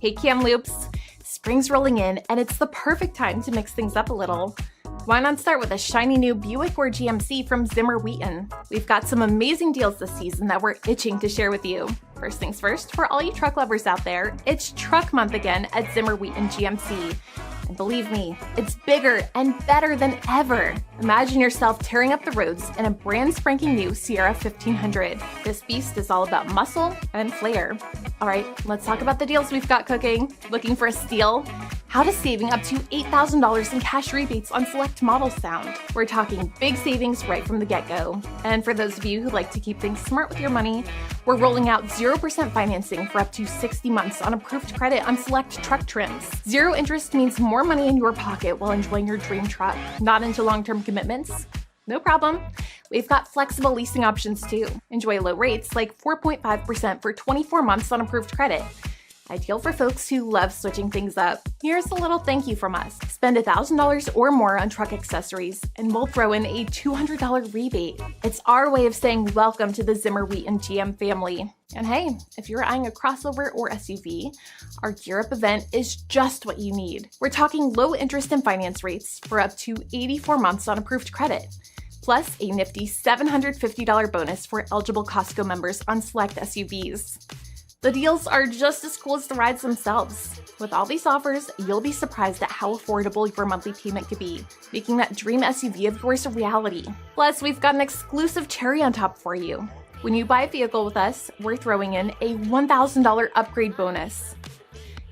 Hey Kamloops! Spring's rolling in and it's the perfect time to mix things up a little. Why not start with a shiny new Buick or GMC from Zimmer Wheaton? We've got some amazing deals this season that we're itching to share with you. First things first, for all you truck lovers out there, it's Truck Month again at Zimmer Wheaton GMC. And believe me, it's bigger and better than ever. Imagine yourself tearing up the roads in a brand-spanking-new Sierra 1500. This beast is all about muscle and flair. All right, let's talk about the deals we've got cooking. Looking for a steal? How does saving up to $8,000 in cash rebates on select models sound? We're talking big savings right from the get-go. And for those of you who like to keep things smart with your money, we're rolling out 0% financing for up to 60 months on approved credit on select truck trims. Zero interest means more money in your pocket while enjoying your dream truck. Not into long-term commitments? No problem. We've got flexible leasing options too. Enjoy low rates like 4.5% for 24 months on approved credit. Ideal for folks who love switching things up. Here's a little thank you from us. Spend $1,000 or more on truck accessories, and we'll throw in a $200 rebate. It's our way of saying welcome to the Zimmer Wheaton GM family. And hey, if you're eyeing a crossover or SUV, our Gear Up event is just what you need. We're talking low interest and finance rates for up to 84 months on approved credit, plus a nifty $750 bonus for eligible Costco members on select SUVs. The deals are just as cool as the rides themselves. With all these offers, you'll be surprised at how affordable your monthly payment could be, making that dream SUV of yours a reality. Plus, we've got an exclusive cherry on top for you. When you buy a vehicle with us, we're throwing in a $1,000 upgrade bonus.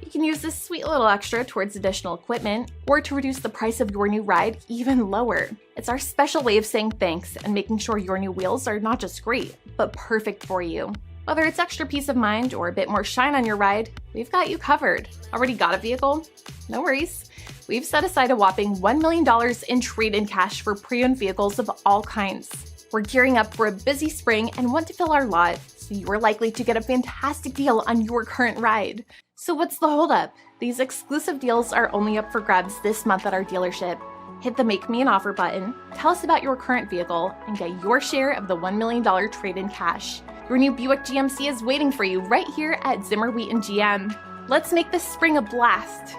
You can use this sweet little extra towards additional equipment or to reduce the price of your new ride even lower. It's our special way of saying thanks and making sure your new wheels are not just great, but perfect for you. Whether it's extra peace of mind or a bit more shine on your ride, we've got you covered. Already got a vehicle? No worries. We've set aside a whopping $1 million in trade-in cash for pre-owned vehicles of all kinds. We're gearing up for a busy spring and want to fill our lot, so you're likely to get a fantastic deal on your current ride. So what's the holdup? These exclusive deals are only up for grabs this month at our dealership. Hit the Make Me an Offer button, tell us about your current vehicle, and get your share of the $1 million trade-in cash. Your new Buick GMC is waiting for you right here at Zimmer Wheaton GM. Let's make this spring a blast.